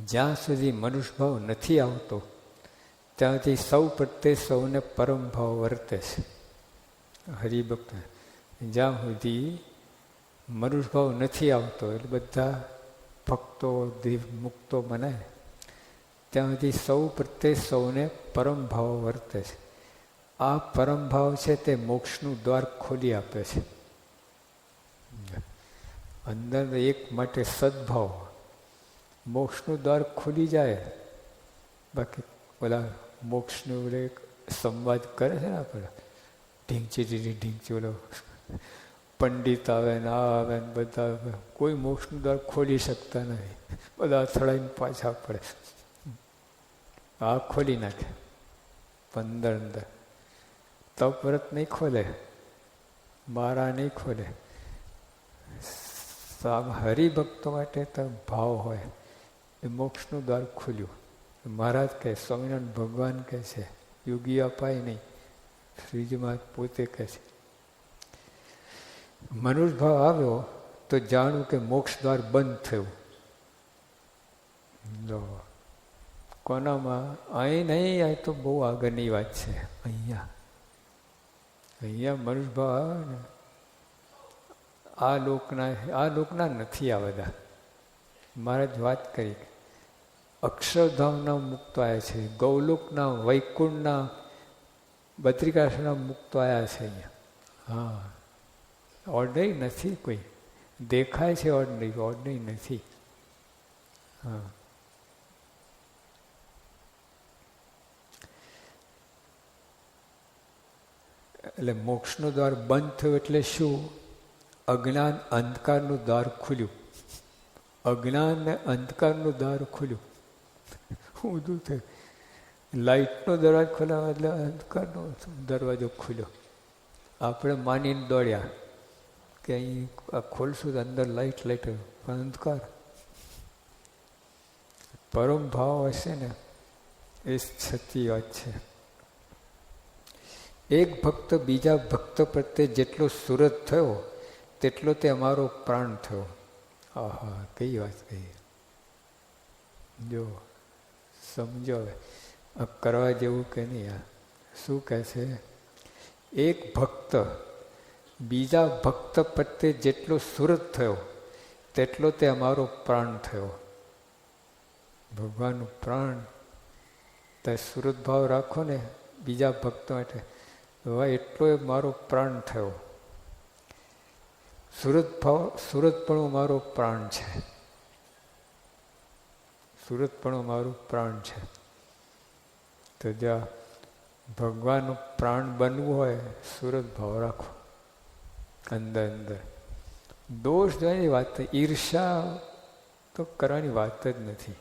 જ્યાં સુધી મનુષ્ય ભાવ નથી આવતો ત્યાંથી સૌ પ્રત્યે સૌને પરમ ભાવ વર્તે છે. હરિભક્ત જ્યાં સુધી મનુષ્ય ભાવ નથી આવતો એટલે બધા ભક્તો મુક્તો મનાય ત્યાં સુધી સૌ પ્રત્યે સૌને પરમ ભાવ વર્તે છે. આ પરમ ભાવ છે તે મોક્ષનું દ્વાર ખોલી આપે છે. અંદર એક માટે સદભાવ મોક્ષનું દ્વાર ખુલી જાય. બાકી ઓલા મોક્ષનું ઓલે સંવાદ કરે છે ને આપણે ઢીંચી ઓલો પંડિત આવે ને આ આવે ને બધા આવે, કોઈ મોક્ષનું દ્વાર ખોલી શકતા નથી. બધા અથડાઈને પાછા પડે. આ ખોલી નાખે 15 અંદર. તપ વ્રત નહીં ખોલે, મારા નહીં ખોલે. હરિભક્તો માટે તો ભાવ હોય એ મોક્ષનું દ્વાર ખુલ્યું. મહારાજ કહે, સ્વામિનારાયણ ભગવાન કહે છે, યોગી અપાય નહીં, શ્રીજી મહારાજ પોતે કહે છે. મનુષ્ય ભાવ આવ્યો તો જાણવું કે મોક્ષ દ્વાર બંધ થયું. કોનામાં? અહીં નહીં, અહીં તો બહુ આગળની વાત છે. અહીંયા મનુષ્ય ભાવ આવે ને આ લોકના નથી. આ બધા મહારાજ વાત કરી અક્ષરધામના મુક્તો આવ્યા છે, ગૌલોકના વૈકુંઠના બદ્રિકાશ્રમના મુક્તો આવ્યા છે અહીંયા. હા, ઓર્ડનરી નથી કોઈ. દેખાય છે ઓર્ડનરી નથી. હા, એટલે મોક્ષનું દ્વાર બંધ થયું એટલે શું? અજ્ઞાન અંધકારનું દ્વાર ખુલ્યું. અજ્ઞાન ને અંધકારનું દ્વાર ખુલ્યું. ઊંધું થયું. લાઇટનો દરવાજો ખોલાવ્યો એટલે અંધકારનો દરવાજો ખુલ્યો. આપણે માનીને દોડ્યા કે અહીં ખોલશું તો અંદર લાઇટ પણ અંધકાર. પરમ ભાવ હશે ને એ સચ્ચી વાત છે. એક ભક્ત બીજા ભક્ત પ્રત્યે જેટલો સુરત થયો તેટલો તે અમારો પ્રાણ થયો. આહા, કઈ વાત કહી. જો સમજો હવે કરવા જેવું કે નહીં. આ શું કહે છે? એક ભક્ત બીજા ભક્ત પ્રત્યે જેટલો સુરત થયો તેટલો તે અમારો પ્રાણ થયો. ભગવાનનું પ્રાણ તે સુરત ભાવ રાખો ને બીજા ભક્તો માટે, એટલો એ મારો પ્રાણ થયો. સુરતપણું મારો પ્રાણ છે. સુરતપણું મારું પ્રાણ છે. તો જ્યાં ભગવાનનું પ્રાણ બનવું હોય સુરત ભાવ રાખો અંદર. દોષ જોવાની વાત, ઈર્ષા તો કરવાની વાત જ નથી.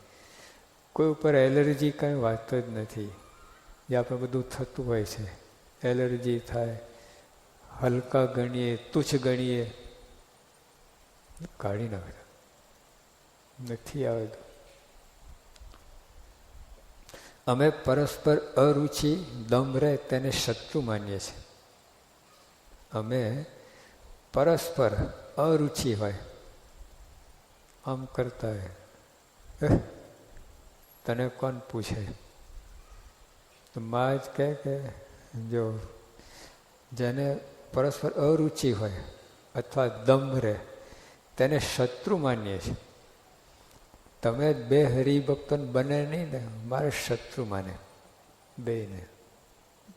કોઈ ઉપર એલર્જી કાંઈ વાત જ નથી. જે આપણે બધું થતું હોય છે, એલર્જી થાય, હલકા ગણીએ, તુચ્છ ગણીએ, કાઢી નાખે. નથી આવતું. અમે પરસ્પર અરુચિ દમ રહે તેને શત્રુ માનીએ છીએ. અમે પરસ્પર અરુચિ હોય, આમ કરતા હોય, તને કોણ પૂછે? તો માં જ કહે કે જો જેને પરસ્પર અરુચિ હોય અથવા દમ રહે તેને શત્રુ માનીએ છીએ. તમે બે હરિભક્તોને બને નહીં ને, મારે શત્રુ માને બેને.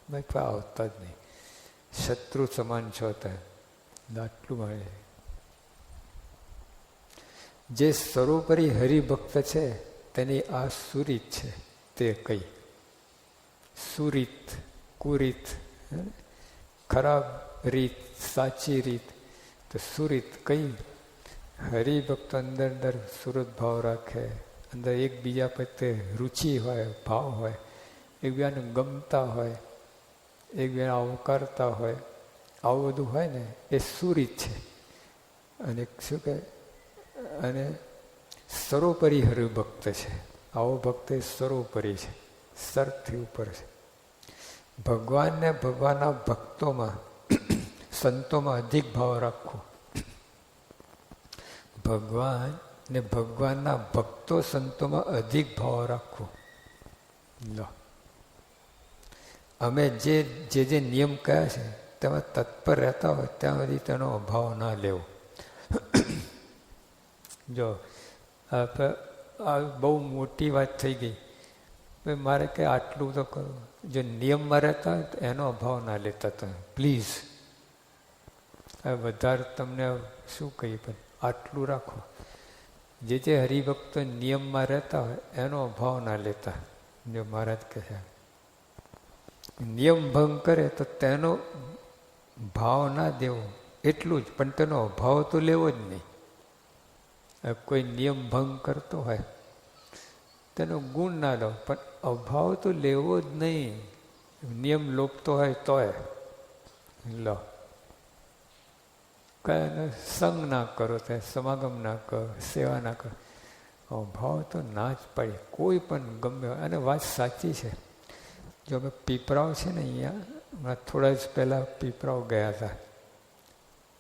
મેં આવતા જ નહીં, શત્રુ સમાન છો તમે, આટલું માને. જે સર્વોપરી હરિભક્ત છે તેની આ સુરીત છે. તે કઈ સુરીત, કુરીત, ખરાબ રીત, સાચી રીત. તો સુરીત કઈ? હરિભક્તો અંદર સુરત ભાવ રાખે, અંદર એકબીજા પ્રત્યે રુચિ હોય, ભાવ હોય, એકબીજાને ગમતા હોય, એકબીજાને આવકારતા હોય, આવું બધું હોય ને એ સુરીત છે. અને શું કહે? અને સર્વોપરી હરિભક્ત છે. આવો ભક્ત એ સર્વોપરી છે, સર્વથી ઉપર છે. ભગવાનને ભગવાનના ભક્તોમાં સંતોમાં અધિક ભાવ રાખવો. ભગવાન ને ભગવાનના ભક્તો સંતોમાં અધિક ભાવ રાખવો. લો, અમે જે નિયમ કયા છે તેમાં તત્પર રહેતા હોય ત્યાં સુધી તેનો અભાવ ના લેવો. જો આ બહુ મોટી વાત થઈ ગઈ, મારે કે આટલું તો કરવું. જો નિયમમાં રહેતા હોય તો એનો અભાવ ના લેતા તમે પ્લીઝ. વધારે તમને શું કહીએ, પણ આટલું રાખો. જે હરિભક્તો નિયમમાં રહેતા હોય એનો અભાવ ના લેતા. જો મહારાજ કહે છે નિયમ ભંગ કરે તો તેનો ભાવ ના દેવો, એટલું જ. પણ તેનો અભાવ તો લેવો જ નહીં. કોઈ નિયમ ભંગ કરતો હોય તેનો ગુણ ના લો, પણ અભાવ તો લેવો જ નહીં. નિયમ લોપતો હોય તોય લો. કયા સંગ ના કરો, ત્યાં સમાગમ ના કરો, સેવા ના કરો, અભાવ તો ના જ પડે કોઈ પણ ગમે. અને વાત સાચી છે. જો અમે પીપરાઓ છે ને અહીંયા થોડા જ પહેલાં પીપરાઓ ગયા હતા,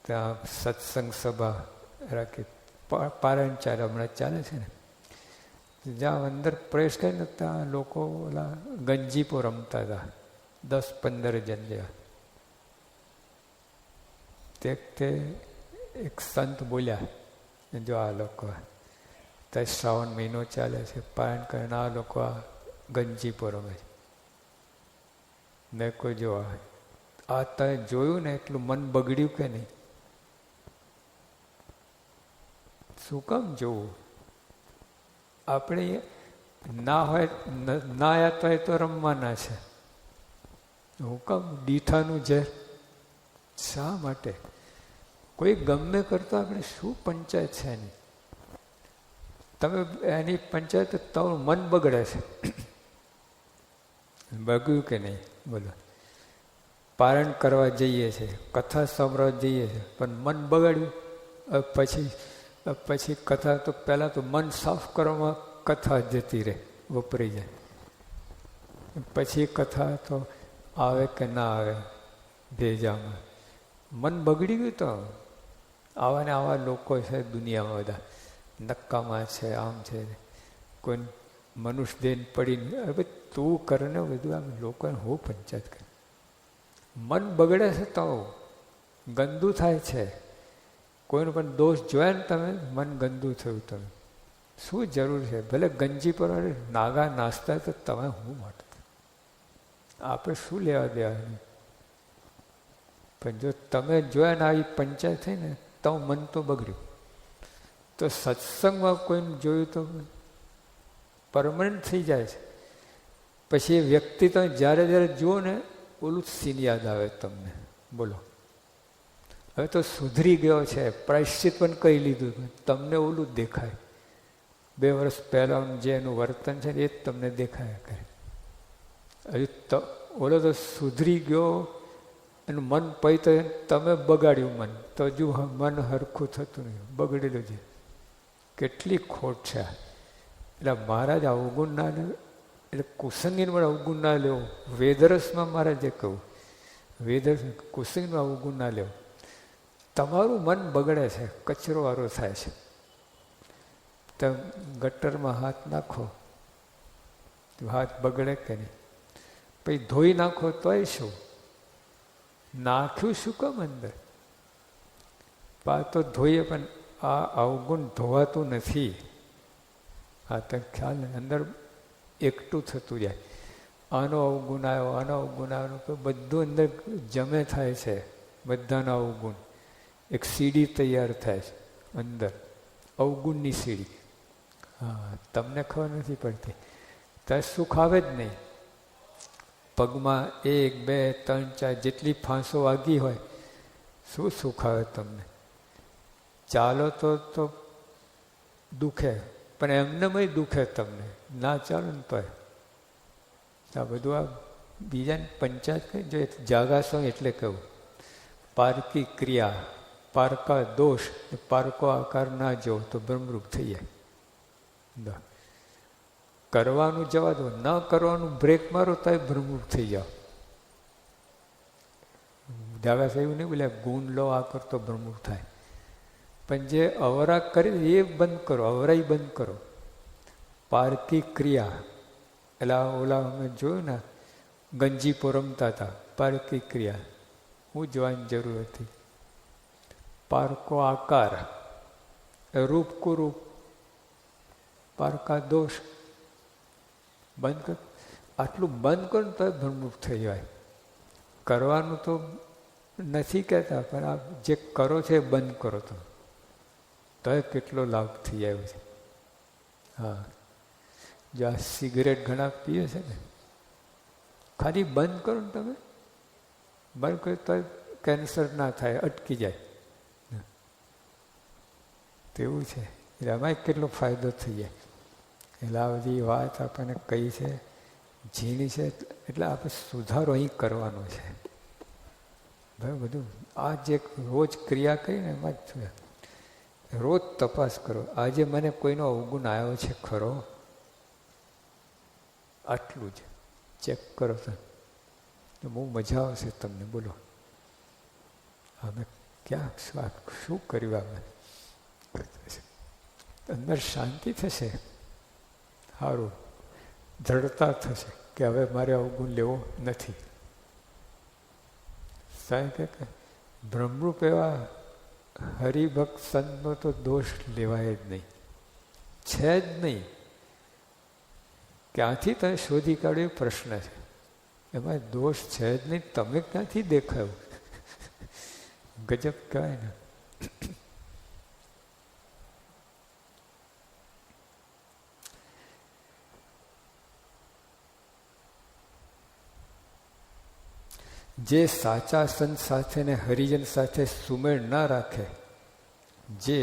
ત્યાં સત્સંગ સભા રાખી, પારાયણ ચાલે હમણાં ચાલે છે ને, જ્યાં અંદર પ્રવેશ કરે ને ત્યાં લોકો ઓલા ગંજીપો રમતા હતા, 10-15 જણ જેવા. તે એક સંત બોલ્યા, જો આ લોકો ત્યાં શ્રાવણ મહિનો ચાલે છે, પારાયણ કરીને આ લોકો આ ગંજીપો રમે છે. મેં કોઈ જો આ તમે જોયું ને એટલું મન બગડ્યું કે નહીં? શું કામ જોવું? આપણે ના હોય ના યાદ હોય તો રમવાના છે. હું કામ દીઠાનું ઝેર? શા માટે? કોઈ ગમે કરતો આપણે શું પંચાયત છે એની? તમે એની પંચાયત તમારું મન બગડે છે. બગડ્યું કે નહીં બોલો? પારણ કરવા જઈએ છીએ, કથા સાંભળવા જઈએ છીએ, પણ મન બગાડ્યું. પછી કથા તો પહેલાં તો મન સાફ કરવામાં કથા જતી રહે, વપરાઈ જાય. પછી કથા તો આવે કે ના આવે ભેજામાં, મન બગડી ગયું. તો આવા ને આવા લોકો છે દુનિયામાં, બધા નક્કામાં છે, આમ છે. કોઈ મનુષ્ય દેન પડીને હવે તું કરે ને બધું, આમ લોકોને હું પંચાયત કરે. મન બગડે છે તો ગંદુ થાય છે. કોઈનો પણ દોષ જોયા ને તમે, મન ગંદુ થયું. તમે શું જરૂર છે? ભલે ગંજી પર નાગા નાસ્તા તો તમે હું માટે આપણે શું લેવા દેવા? પણ જો તમે જોયા ને આવી પંચાયત થઈ ને તો મન તો બગડ્યું. તો સત્સંગમાં કોઈને જોયું તો પરમનન્ટ થઈ જાય છે. પછી એ વ્યક્તિ તમે જ્યારે જુઓ ને ઓલું સીન યાદ આવે તમને. બોલો, હવે તો સુધરી ગયો છે, પ્રાયશ્ચિત પણ કહી લીધું, તમને ઓલું જ દેખાય. 2 વર્ષ પહેલાં જે એનું વર્તન છે એ જ તમને દેખાયા કરે. હજુ ઓલો તો સુધરી ગયો, એનું મન પૈતો, તમે બગાડ્યું મન, તો હજુ મન હરખું થતું નહીં, બગડેલું છે. કેટલી ખોટ છે. એટલે મહારાજ અવગુણ ના લેવું, એટલે કુસંગીને પણ અવગુણ ના લેવું. વેદરસમાં મહારાજે કહ્યું, વેદરસ કુસંગીમાં અવગુણ ના લેવું. તમારું મન બગડે છે, કચરો વાળો થાય છે. તો ગટરમાં હાથ નાખો, હાથ બગડે કે નહીં? પછી ધોઈ નાખો તોય શું? નાખ્યું શું કામ અંદર? તો ધોઈએ પણ આ અવગુણ ધોવાતું નથી. હા, તો ખ્યાલ અંદર એકઠું થતું જાય. આનો અવગુણ આવ્યો, આનો અવગુણ આવ્યો, તો બધું અંદર જમે થાય છે. બધાના અવગુણ એક સીડી તૈયાર થાય છે અંદર, અવગુણની સીડી. હા, તમને ખબર નથી પડતી. ત્યાં સુખ આવે જ નહીં. પગમાં 1, 2, 3, 4 જેટલી ફાંસો વાગી હોય, શું સુખ આવે તમને? ચાલો તો દુખે, પણ એમનેમય દુખે તમને. ના ચાલો ને તો આ બધું આ બીજાને પંચાયત કરી. જો જાગાશો એટલે કહું, પારકી ક્રિયા, પારકા દોષ, પારકો આકાર ના જો તો બ્રહ્મરૂપ થઈ જાય. કરવાનું જવા દો, ન કરવાનું બ્રેક મારો તો બ્રહ્મરૂપ થઈ જાઓ. જાગાશો એવું નહીં બોલ્યા ગુણ લો આ કરતો બ્રહ્મરૂપ થાય. પણ જે અવરા કરી એ બંધ કરો, અવરાઈ બંધ કરો. પારકી ક્રિયા, એટલે ઓલા અમે જોયું ને ગંજીપો રમતા હતા, પારકી ક્રિયા હું જોવાની જરૂર હતી. પારકો આકાર, રૂપ કુરૂપ, પારકા દોષ બંધ કર. આટલું બંધ કરો ને તો ભ્રમરૂપ થઈ જાય. કરવાનું તો નથી કહેતા, પણ આ જે કરો છે એ બંધ કરો તો કેટલો લાભ થઈ જાય છે. હા, જો આ સિગરેટ ઘણા પીએ છે ને, ખાલી બંધ કરો ને તમે, બંધ કરો તો કેન્સર ના થાય, અટકી જાય. તેવું છે. એટલે આમાં કેટલો ફાયદો થઈ જાય. એટલે આ બધી વાત આપણને કઈ છે, ઝીણી છે, એટલે આપણે સુધારો અહીં કરવાનો છે. ભાઈ બધું આ જે રોજ ક્રિયા કરીને એમાં જ રોજ તપાસ કરો. આજે મને કોઈનો અવગુણ આવ્યો છે ખરો? આટલું જ ચેક કરો તો બહુ મજા આવશે તમને. બોલો અમે ક્યાં શું કર્યું? અમે અંદર શાંતિ થશે, સારું દ્રઢતા થશે કે હવે મારે અવગુણ લેવો નથી. સાહેબ કે બ્રહ્મરૂપ એવા હરિભક્ત સંતનો તો દોષ લેવાય જ નહીં, છે જ નહીં. ક્યાંથી તમે શોધી કાઢ્યો પ્રશ્ન છે, એમાં દોષ છે જ નહીં. તમે ક્યાંથી દેખાયું? ગજબ કહેવાય ને. જે સાચા સંત સાથે ને હરિજન સાથે સુમેળ ના રાખે, જે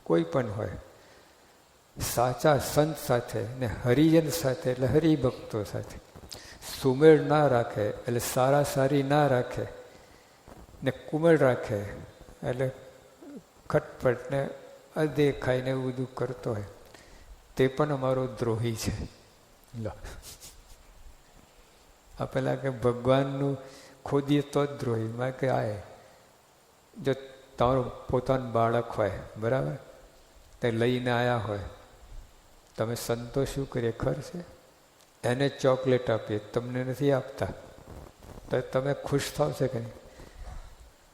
કોઈ પણ હોય, સાચા સંત સાથે ને હરિજન સાથે એટલે હરિભક્તો સાથે સુમેળ ના રાખે, એટલે સારા સારી ના રાખે ને કુમેળ રાખે, એટલે ખટપટ ને અદેખાઈને એવું બધું કરતો હોય, તે પણ અમારો દ્રોહી છે. લો, આ પેલા કે ભગવાનનું ખોદીએ તો જ દ્રોહી. માં કે આય જો તમારું પોતાનું બાળક હોય, બરાબર, તે લઈને આવ્યા હોય, તમે સંતો શું કરીએ ખબર છે? એને ચોકલેટ આપીએ, તમને નથી આપતા, તો તમે ખુશ થાવ છે કે નહીં?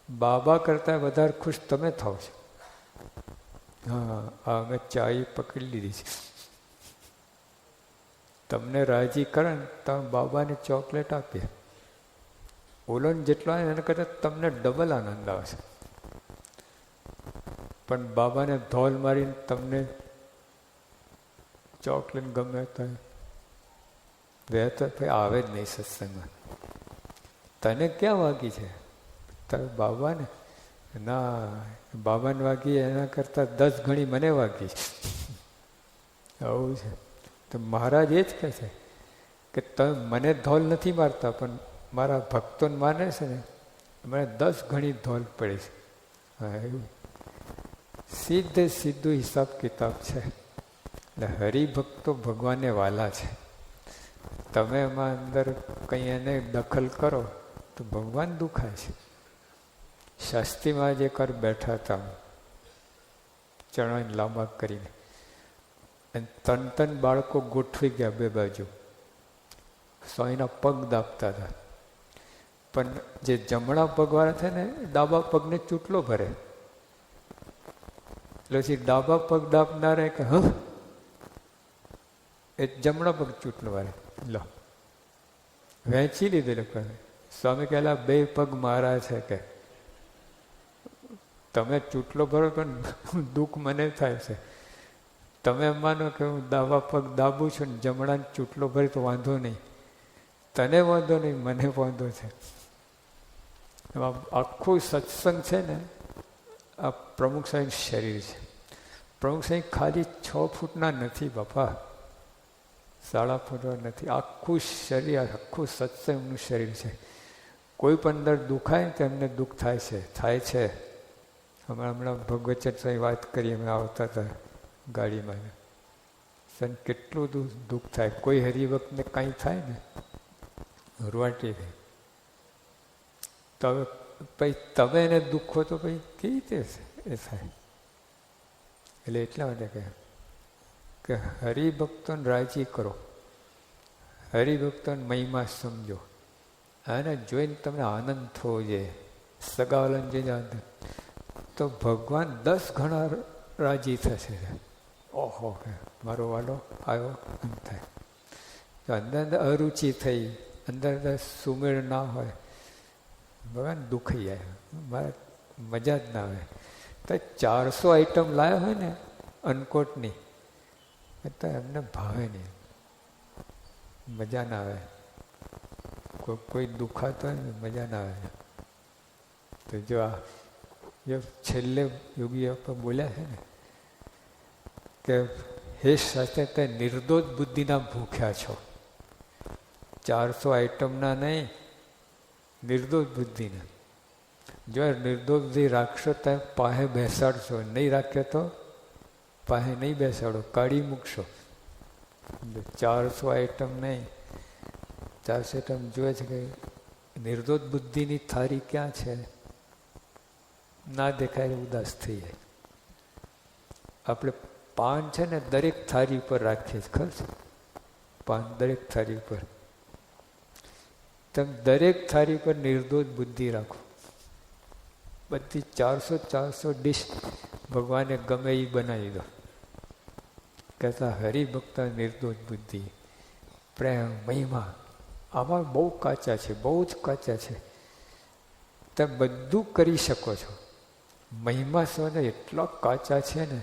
બાબા કરતાં વધારે ખુશ તમે થાવ છો. હા, અમે ચાય પકડી લીધી છે. તમને રાજી કરે ને તમે બાબાને ચોકલેટ આપીએ, ઓલોને જેટલો આવે એને કરતાં તમને ડબલ આનંદ આવશે. પણ બાબાને ધોલ મારીને તમને ચોકલેટ ગમે તો ભાઈ આવે જ નહીં સત્સંગમાં. તને ક્યાં વાગી છે? તારે બાબાને ના, બાબાને વાગી એના કરતાં 10 ગણી મને વાગી છે. આવું છે. તો મહારાજ એ જ કહે છે કે તમે મને ધોલ નથી મારતા, પણ મારા ભક્તોને માને છે ને, મને 10 ગણી ધોલ પડે છે. હા, એવું સીધું હિસાબ કિતાબ છે. એટલે હરિભક્તો ભગવાનને વાલા છે. તમે એમાં અંદર કંઈ એને દખલ કરો તો ભગવાન દુખાય છે. શાસ્ત્રીમાં જ એકવાર બેઠા હતા, ચણાને લાંબા કરીને, અને 3 બાળકો ગોઠવી ગયા બે બાજુ, સ્વામીના પગ દાબતા હતા. પણ જે જમણા પગવાળા છે ને, ડાબા પગને ચૂંટલો ભરે, એટલે પછી ડાબા પગ દાબનારે કે હ એ જમણા પગ ચૂંટલો ભરે. લો, વહેંચી લીધેલું. સ્વામી કહેલા 2 પગ મારા છે, કે તમે ચૂંટલો ભરો પણ દુઃખ મને થાય છે. તમે માનો કે હું ડાબા પગ દાબું છું ને જમણાને ચૂંટલો ભરી તો વાંધો નહીં, તને વાંધો નહીં, મને વાંધો છે. એમાં આખું સત્સંગ છે ને, આ પ્રમુખ સાહેબ શરીર છે. પ્રમુખ સાહેબ ખાલી 6 ફૂટના નથી બાપા, 3.5 ફૂટના નથી. આખું શરીર, આખું સત્સંગનું શરીર છે. કોઈ પણ અંદર દુખાય તો એમને દુઃખ થાય છે. હમણાં ભગવચન સાહેબ વાત કરીએ, અમે આવતા હતા ગાડીમાં, સન કેટલું દુઃખ થાય. કોઈ હરિભક્તને કાંઈ થાય ને, રૂવાટી થાય. તો પછી તમે એને દુઃખો તો પછી કેવી રીતે એ થાય? એટલે એટલા માટે કહે કે હરિભક્તોને રાજી કરો, હરિભક્તોને મહિમા સમજો, આને જોઈને તમને આનંદ થવો જોઈએ. સગાવલન જે તો ભગવાન 10 ગણા રાજી થશે. ઓહો મારો વાલો આવ્યો એમ થાય. તો અંદર અંદર અરુચિ થઈ, અંદર અંદર સુમેળ ના હોય, ભગવાન દુખાઈ જાય, મારે મજા જ ના આવે. તો 400 આઈટમ લાવ્યા હોય ને અનકોટની, તો એમને ભાવે નહીં, મજા ના આવે. કોઈ દુખાતો હોય ને મજા ના આવે. તો જો આ જો છેલ્લે યોગી પણ બોલ્યા છે ને કે હે સાથે તે નિર્દોષ બુદ્ધિના ભૂખ્યા છો. 400 આઈટમના નહીં, નિર્દોષ બુદ્ધિના. જો નિર્દોષ બુદ્ધિ રાખશો તો પાસે બેસાડશો, નહીં રાખ્યો તો પાસે નહીં બેસાડો, કાઢી મૂકશો. 400 આઈટમ નહીં, 400 આઈટમ જોવે છે કે નિર્દોષ બુદ્ધિની થાળી ક્યાં છે, ના દેખાય ઉદાસ થઈ જાય. આપણે પાન છે ને દરેક થાળી ઉપર રાખીએ છીએ, ખબર છે? પાન દરેક થાળી ઉપર. તમે દરેક થાળી પર નિર્દોષ બુદ્ધિ રાખો. બધી 400 ડીશ ભગવાને ગમે એ બનાવી દો. કહેતા હરિભક્ત નિર્દોષ બુદ્ધિ, પ્રેમ, મહિમા, આમાં બહુ કાચા છે, બહુ જ કાચા છે. તમે બધું કરી શકો છો. મહિમા સ્વને એટલા કાચા છે ને,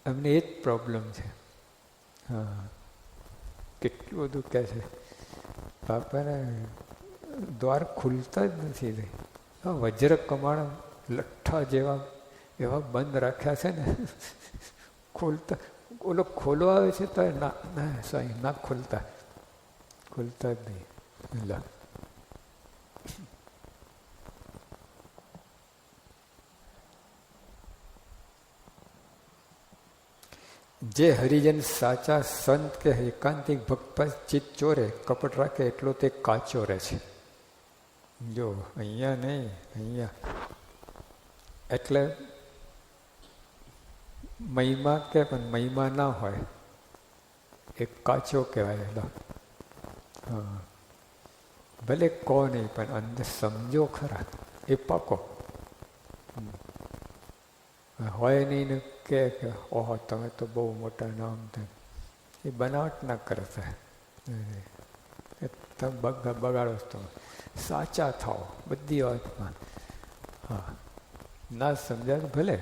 અમને એ જ પ્રોબ્લેમ છે. હા, કેટલું બધું કહે છે, બાપાને દ્વાર ખુલતા જ નથી. વજ્ર કમાણ લઠ્ઠા જેવા એવા બંધ રાખ્યા છે ને, ખોલતા ઓલો ખોલવા આવે છે તો ના સાંઈ ના ખોલતા જ નહીં. જે હરિજન સાચા સંત કે એકાંતિક ભક્ત પર ચિત્ત ચોરે, કપટ રાખે, એટલો તે કાચો રહે છે. જો અહીંયા નહીં, અહીંયા એટલે મહિમા કે પણ મહિમા ના હોય એ કાચો કહેવાય. હા, ભલે કહો નહીં પણ અંદર સમજો ખરા, એ પાકો હોય નહીં ને કે ઓહો તમે તો બહુ મોટા નામ તેમ, એ બનાવટ ના કરતા. તમે બગાડો તમે, સાચા થાઓ બધી વાતમાં. હા, ના સમજાય ભલે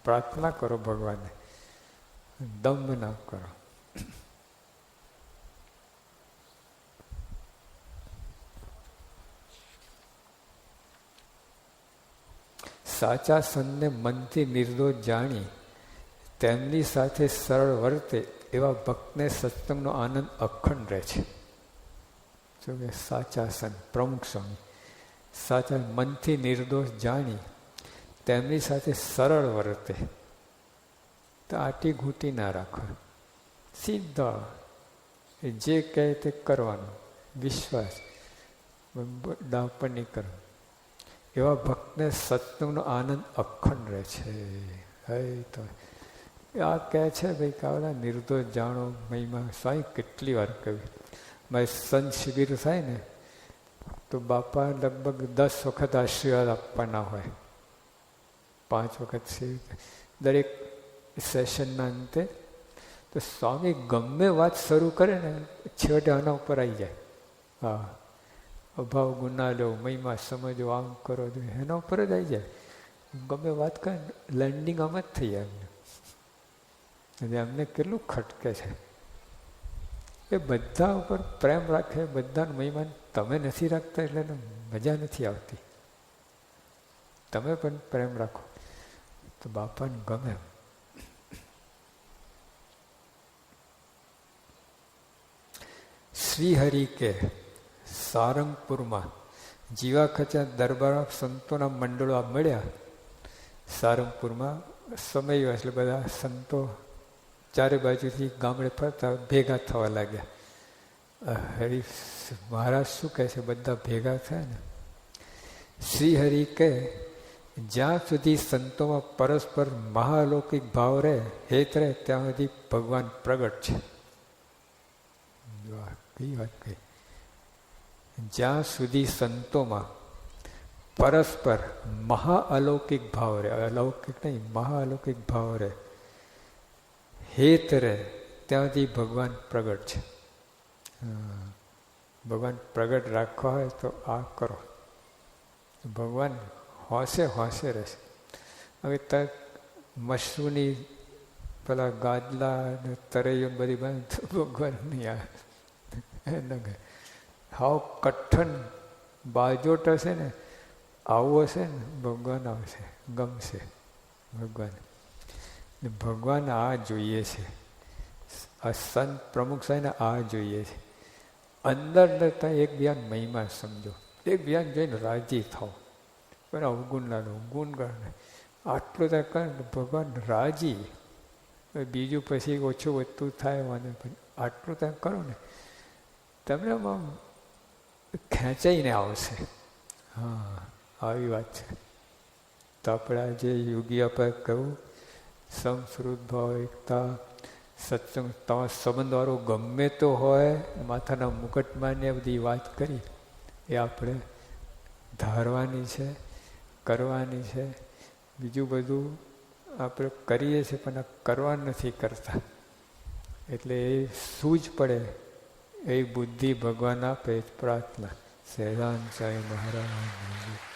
પ્રાર્થના કરો ભગવાનને, દંભ ના કરો. સાચા સંતને મનથી નિર્દોષ જાણી તેમની સાથે સરળ વર્તે એવા ભક્તને સત્સંગનો આનંદ અખંડ રહે છે. શું કે સાચા સંત પ્રમુખ સ્વામી સાચા મનથી નિર્દોષ જાણી તેમની સાથે સરળ વર્તે, તો આટી ઘૂંટી ના રાખો, સીધા જે કહે તે કરવાનું, વિશ્વાસ ડાવ પર નહીં કરવાનું. એવા ભક્તને સત્સંગનો આનંદ અખંડ રહે છે. તો આ કહે છે ભાઈ કાવલા નિર્દોષ જાણો મહિમા. સ્વામી કેટલી વાર કહ્યું, મારે સંત શિબિર થાય ને તો બાપા લગભગ 10 વખત આશીર્વાદ આપવાના હોય, 5 વખત દરેક સેશનના અંતે. તો સ્વામી ગમે વાત શરૂ કરે ને છેવટે આના ઉપર આવી જાય. હા, અભાવ ગુના લો, મહિમા સમજો, આમ કરો, એના ઉપર જ આવી જાય. ગમે વાત કરે લેન્ડિંગ આમ જ થઈ જાય એમને. અને અમને કેટલું ખટકે છે. એ બધા ઉપર પ્રેમ રાખે, બધાને મહિમા. તમે નથી રાખતા એટલે મજા નથી આવતી. તમે પણ પ્રેમ રાખો તો બાપાને ગમે. શ્રીહરિ કે સારંગપુરમાં જીવા ખચા દરબાર સંતોના મંડળો મળ્યા. સારંગપુરમાં સમય એટલે બધા સંતો ચારે બાજુથી ગામડે ફરતા ભેગા થવા લાગ્યા. હરિ મહારાજ શું કહે છે, બધા ભેગા થયા ને. શ્રીહરિ કહે જ્યાં સુધી સંતોમાં પરસ્પર મહાલૌકિક ભાવ રહે, હેત રહે, ત્યાં સુધી ભગવાન પ્રગટ છે. કઈ વાત કહી? જ્યાં સુધી સંતોમાં પરસ્પર મહાઅલૌકિક ભાવ રહે, અલૌકિક નહીં, મહાઅલૌકિક ભાવ રહે, હેત રહે, ત્યાં સુધી ભગવાન પ્રગટ છે. ભગવાન પ્રગટ રાખવા હોય તો આ કરો, ભગવાન હોંશે હોંશે રહેશે. હવે તક મશરૂની પેલા ગાદલા ને તરૈયો બધી બંધ તો ભગવાન નહીં આવે. હાવ કઠણ બાજોટ હશે ને, આવું હશે ને, ભગવાન આવશે, ગમશે ભગવાન. ભગવાન આ જોઈએ છે, આ સંત પ્રમુખ સાહેબને આ જોઈએ છે. અંદર નતા એકબીજાને મહિમા સમજો, એકબીજાને જોઈને રાજી થાવ, પણ અવગુણ ના લો, ગુણ ગણ આટલું તો કરે ભગવાન રાજી. બીજું પછી ઓછું વધતું થાય વાંધો, પણ આટલું તો કરો ને તમને આમ ખેંચાઈને આવશે. હા, આવી વાત છે. તો આપણે આજે યોગી આપણે કહ્યું સમશ્રુત ભાવ એકતા સત્સંગ, તમારા સંબંધવાળો ગમે તો હોય, માથાના મુકટમાં ને બધી વાત કરી એ આપણે ધારવાની છે, કરવાની છે. બીજું બધું આપણે કરીએ છીએ પણ કરવા નથી કરતા, એટલે એ સૂઝ પડે એ બુદ્ધિ ભગવાન આપે, પ્રાર્થના. સહેજાન સાંઈ મહારાજ.